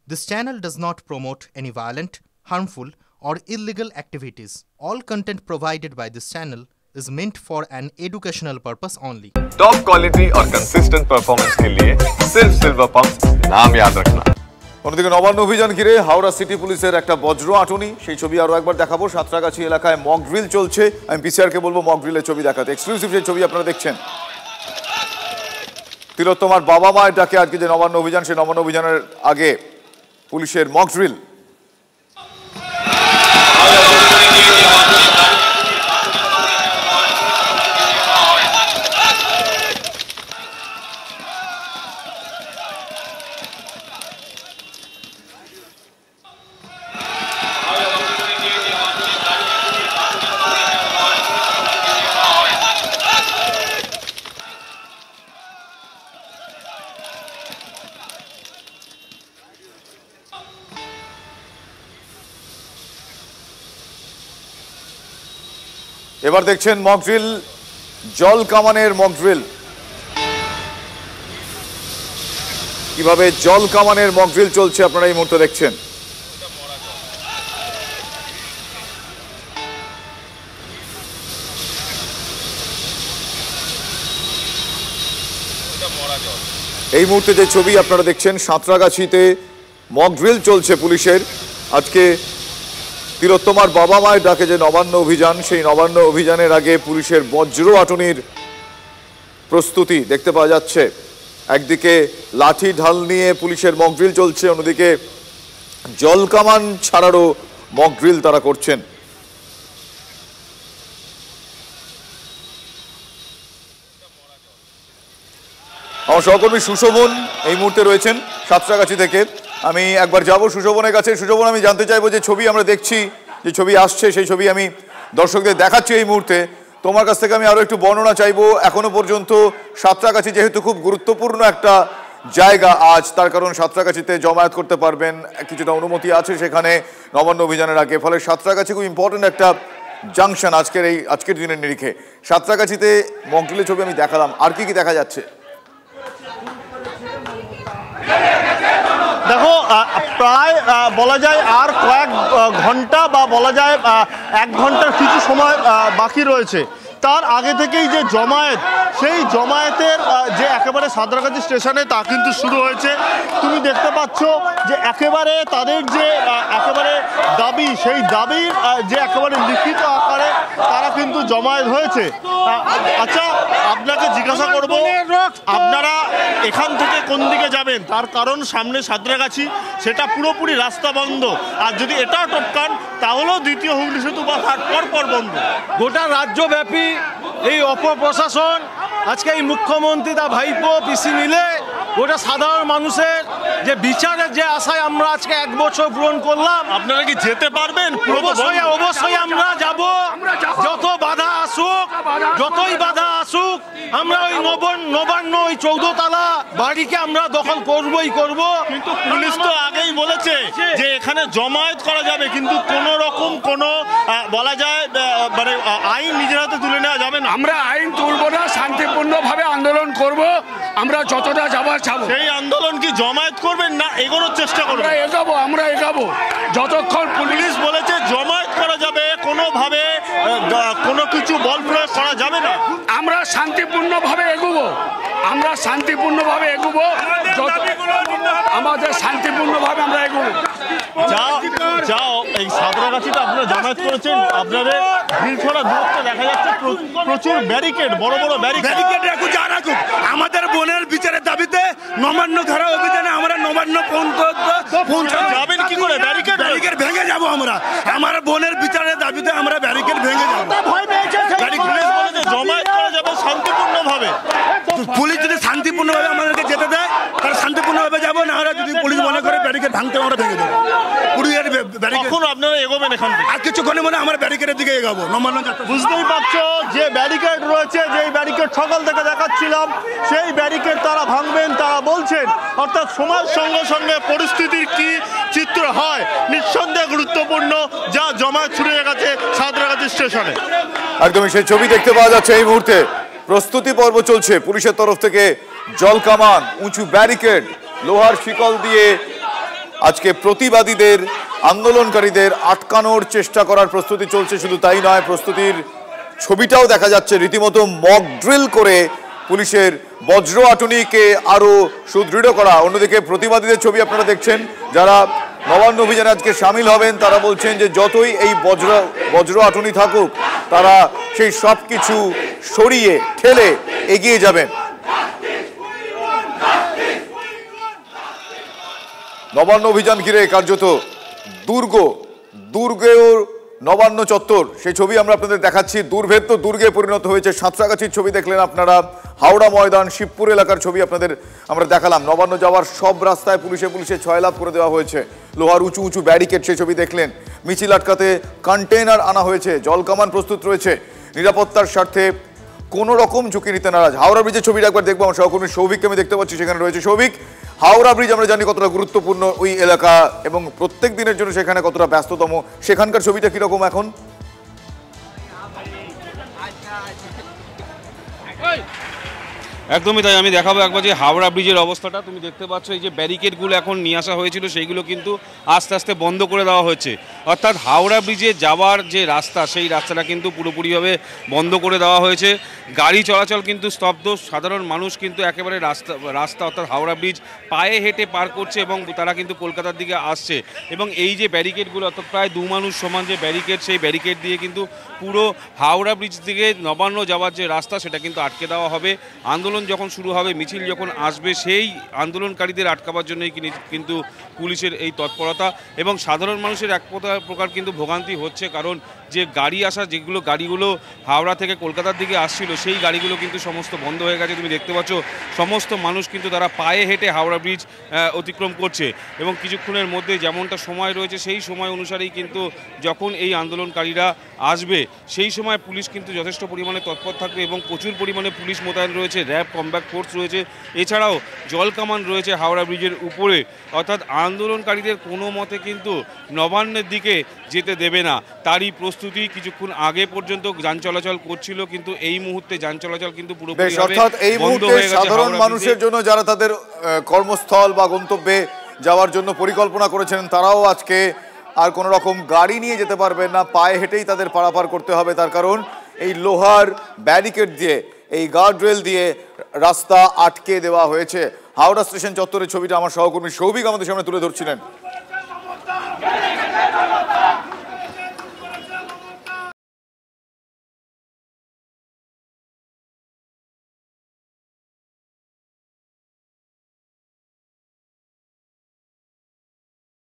This channel does not promote any violent, harmful, or illegal activities. All content provided by this channel is meant for an educational purpose only. Top quality और consistent performance के लिए सिर्फ silver pump नाम याद रखना। অন্যদিকে নবান্ন অভিযান ঘিরে হাওড়া সিটি পুলিশের একটা বজ্র আটুনি, সেই ছবি আরো একবার দেখাবো। সাঁতরাগাছি এলাকায় মক ড্রিল চলছে। আমি পিসিআর কে বলবো মক ড্রিলের ছবি দেখাতে। এক্সক্লুসিভ সেই ছবি আপনারা দেখছেন। তিলোত্তমার বাবা মায়ের ডাকে আজকে যে নবান্ন অভিযান, সেই নবান্ন অভিযানের আগে পুলিশের মক ড্রিল। এবার দেখছেন মক ড্রিল, জল কামানের মক ড্রিল। কিভাবে জল কামানের মক ড্রিল চলছে আপনারা এই মুহূর্তে দেখছেন। এই মুহূর্তে যে ছবি আপনারা দেখছেন, সাঁতরাগাছিতে মক ড্রিল চলছে পুলিশের। আজকে তিলোত্তমার বাবা মায়ের ডাকে যে নবান্ন অভিযান, সেই নবান্ন অভিযানের আগে পুলিশের বজ্র আটুনির প্রস্তুতি দেখতে পাওয়া যাচ্ছে। একদিকে লাঠি ঢাল নিয়ে পুলিশের মক ড্রিল চলছে, অন্যদিকে জল কামান ছাড়ারও মক ড্রিল তারা করছেন। আমার সহকর্মী সুশোভন এই মুহূর্তে রয়েছেন সাঁতরাগাছি থেকে। আমি একবার যাব সুশোভনের কাছে। সুশোভন, আমি জানতে চাইবো যে ছবি আমরা দেখছি, যে ছবি আসছে, সেই ছবি আমি দর্শকদের দেখাচ্ছি এই মুহূর্তে। তোমার কাছ থেকে আমি আরো একটু বর্ণনা চাইবো। এখনো পর্যন্ত সাঁতরাগাছি যেহেতু খুব গুরুত্বপূর্ণ একটা জায়গা আজ, তার কারণ সাঁতরাগাছিতে জমায়েত করতে পারবেন, কিছুটা অনুমতি আছে সেখানে নবান্ন অভিযানের আগে। ফলে সাঁতরাগাছি খুব ইম্পর্টেন্ট একটা জাংশন আজকের দিনের নিরিখে। সাঁতরাগাছিতে মক ড্রিলের ছবি আমি দেখালাম, আর কি কি দেখা যাচ্ছে? দেখো, প্রায় বলা যায় আর কয়েক ঘন্টা বা বলা যায় 1 ঘন্টার কিছু সময় বাকি রয়েছে। তার আগে থেকেই যে জমায়েত, সেই জমায়েতের যে একেবারে সাঁতরাগাছি স্টেশনে তা কিন্তু শুরু হয়েছে। তুমি দেখতে পাচ্ছ যে একেবারে তাদের যে একেবারে দাবি, সেই দাবির যে একেবারে লিখিত আকারে তারা কিন্তু জমায়েত হয়েছে। আচ্ছা, আপনাকে জিজ্ঞাসা করব, আপনারা এখান থেকে কোন দিকে যাবেন? তার কারণ সামনে সাঁতরাগাছি, সেটা পুরোপুরি রাস্তা বন্ধ। আর যদি এটাও টপকান তাহলেও দ্বিতীয় হুগলি সেতু বা পরপর বন্ধ। গোটা রাজ্যব্যাপী এই অপপ্রশাসন, আজকে এই মুখ্যমন্ত্রী তার ভাইপো পিসি মিলে গোটা সাধারণ মানুষের যে বিচারের যে আশায় আমরা আজকে 1 বছর পূরণ করলাম। আপনারা কি যেতে পারবেন? অবশ্যই আমরা যাব। যত বাধা আসুক, যতই বাধা আসুক, আমরা ওই নবান্ন ওই 14 তলা বাড়িকে আমরা দখল করবই করব। কিন্তু পুলিশ তো আগেই বলেছে যে এখানে জমায়েত করা যাবে, কিন্তু কোন রকম কোনো বলা যায় মানে আইন নিজের হাতে তুলে নেওয়া যাবে না। আমরা আইন তুলবো না, শান্তিপূর্ণভাবে আন্দোলন করব। আমরা যতটা যাবার যাবো। সেই আন্দোলন কি জমায়েত করবেন না এগোনোর চেষ্টা করবেন? আমরা এগাবো যতক্ষণ পুলিশ বলেছে জমায়েত করা যাবে, কোনোভাবে কোনো কিছু বল প্রয়োগ করা যাবে না। আমরা শান্তিপূর্ণভাবে এগোবো, আমরা শান্তিপূর্ণভাবে এগোবো, আমাদের শান্তিপূর্ণভাবে আমরা এগোবো। যাও এই সাঁতরাগাছিতে আপনারা জমায়েত করেছেন, আপনাদের ভিড় ছড়া দূরত্ব দেখা যাচ্ছে, প্রচুর ব্যারিকেড, বড় বড় ব্যারিকেড রাখুক, যা রাখুক। আমাদের বোনের বিচারের দাবিতে নবান্ন ধারা অভিযানে আমরা নবান্ন যাবেন কি করে? ব্যারিকেড ভেঙে যাবো আমরা। আমার বোনের বিচারের দাবিতে আমরা ব্যারিকেড ভেঙে যাবো। জমায়েত করা যাবে শান্তিপূর্ণভাবে। পুলিশ যদি শান্তিপূর্ণভাবে আমাদেরকে যেতে দেয় তাহলে শান্তিপূর্ণভাবে যাবো, না হলে যদি পুলিশ মনে করে ব্যারিকেড ভাঙতে আমরা ভেঙে দেবো। কখন আপনারা এগোবেন এখান থেকে? আর কিছুক্ষণে মনে আমরা ব্যারিকেডের দিকে এগোবো। বুঝতেই পারছো যে ব্যারিকেড রয়েছে, যেই ব্যারিকেড সকাল থেকে দেখাচ্ছিলাম, সেই ব্যারিকেড তারা ভাঙবেন তারা বলছেন। অর্থাৎ সময়ের সঙ্গে সঙ্গে পরিস্থিতির কি চিত্র হয় নিঃসন্দেহে গুরুত্বপূর্ণ, যা জমায়েত শুরু হয়ে গেছে সাঁতরাগাছি স্টেশনে। একদমই সেই ছবি দেখতে পাওয়া যাচ্ছে এই মুহূর্তে। প্রস্তুতি পর্ব চলছে পুলিশের তরফ থেকে। জল কামান, উঁচু ব্যারিকেড, লোহার শিকল দিয়ে আজকে প্রতিবাদীদের আন্দোলনকারীদের আটকানোর চেষ্টা করার প্রস্তুতি চলছে। শুধু তাই নয়, প্রস্তুতির ছবিটাও দেখা যাচ্ছে, রীতিমতো মক ড্রিল করে পুলিশের বজ্র আটুনিকে আরো সুদৃঢ় করা। অন্যদিকে প্রতিবাদীদের ছবি আপনারা দেখছেন, যারা নবান্ন অভিযানে আজকে সামিল হবেন তারা বলছেন যে যতই এই বজ্র আটুনি থাকুক তারা সেই সব কিছু সরিয়ে ঠেলে এগিয়ে যাবেন। নবান্ন অভিযান ঘিরে কার্যত দুর্গেও নবান্ন চত্বর, সেই ছবি আমরা আপনাদের দেখাচ্ছি। দুর্ভেদ্য দুর্গে পরিণত হয়েছে। সাঁতরাগাছির ছবি দেখলেন আপনারা, হাওড়া ময়দান, শিবপুর এলাকার ছবি আপনাদের আমরা দেখালাম। নবান্ন যাওয়ার সব রাস্তায় পুলিশে ছয়লাভ করে দেওয়া হয়েছে। লোহার উঁচু উঁচু ব্যারিকেড, সেই ছবি দেখলেন। মিছিল আটকাতে কন্টেইনার আনা হয়েছে, জলকামান প্রস্তুত রয়েছে। নিরাপত্তার স্বার্থে কোনো রকম ঝুঁকি নিতে নারাজ। হাওড়া ব্রিজের ছবিটা একবার দেখবো। আমার সহকর্মী সৌভিককে আমি দেখতে পাচ্ছি, সেখানে রয়েছে। সৌভিক, হাওড়া ব্রিজ আমরা জানি কতটা গুরুত্বপূর্ণ ওই এলাকা এবং প্রত্যেক দিনের জন্য সেখানে কতটা ব্যস্ততম, সেখানকার ছবিটা কিরকম এখন? একদমই তাই। আমি দেখাবো একবার যে হাওড়া ব্রিজের অবস্থাটা। তুমি দেখতে পাচ্ছ এই যে ব্যারিকেডগুলো এখন নিয়ে আসা হয়েছিল সেইগুলো কিন্তু আস্তে আস্তে বন্ধ করে দেওয়া হয়েছে। অর্থাৎ হাওড়া ব্রিজে যাওয়ার যে রাস্তা সেই রাস্তাটা কিন্তু পুরোপুরিভাবে বন্ধ করে দেওয়া হয়েছে। গাড়ি চলাচল কিন্তু স্তব্ধ। সাধারণ মানুষ কিন্তু একেবারে রাস্তা অর্থাৎ হাওড়া ব্রিজ পায়ে হেঁটে পার করছে এবং তারা কিন্তু কলকাতার দিকে আসছে। এবং এই যে ব্যারিকেডগুলো অর্থাৎ প্রায় 2 মানুষ সমান যে ব্যারিকেড, সেই ব্যারিকেড দিয়ে কিন্তু পুরো হাওড়া ব্রিজ থেকে নবান্ন যাওয়ার যে রাস্তা সেটা কিন্তু আটকে দেওয়া হবে। আন্দোলন যখন শুরু হবে, মিছিল যখন আসবে, সেই আন্দোলনকারীদের আটকাবার জন্যই কিন্তু পুলিশের এই তৎপরতা। এবং সাধারণ মানুষের এক প্রকার কিন্তু ভোগান্তি হচ্ছে, কারণ যে গাড়ি আসা, যেগুলো গাড়িগুলো হাওড়া থেকে কলকাতার দিকে আসছিল সেই গাড়িগুলো কিন্তু সমস্ত বন্ধ হয়ে গেছে। তুমি দেখতে পাচ্ছ সমস্ত মানুষ কিন্তু তারা পায়ে হেঁটে হাওড়া ব্রিজ অতিক্রম করছে। এবং কিছুক্ষণের মধ্যে যেমনটা সময় রয়েছে সেই সময় অনুসারেই কিন্তু যখন এই আন্দোলনকারীরা আসবে সেই সময় পুলিশ কিন্তু যথেষ্ট পরিমাণে তৎপর থাকবে এবং প্রচুর পরিমাণে পুলিশ মোতায়েন রয়েছে, র্যাব কমব্যাক ফোর্স রয়েছে, এছাড়াও জলকামান রয়েছে হাওড়া ব্রিজের উপরে। অর্থাৎ আন্দোলনকারীদের কোনো মতে কিন্তু নবান্নের দিকে যেতে দেবে না, তারই প্রস্তুতি। কিছুক্ষণ আগে পর্যন্ত যান চলাচল করছিল, কিন্তু এই মুহূর্তে যান চলাচল কিন্তু পুরোপুরি বন্ধ হয়ে গেছে। সাধারণ মানুষের জন্য যারা তাদের কর্মস্থল বা গন্তব্যে যাওয়ার জন্য পরিকল্পনা করেছেন তারাও আজকে আর কোনো রকম গাড়ি নিয়ে যেতে পারবেন না, পায়ে হেঁটেই তাদের পারাপার করতে হবে। তার কারণ এই লোহার ব্যারিকেড দিয়ে, এই গার্ড রেল দিয়ে রাস্তা আটকে দেওয়া হয়েছে। হাওড়া স্টেশন চত্বরের ছবিটা আমার সহকর্মী সৌভিক আমাদের সামনে তুলে ধরছিলেন।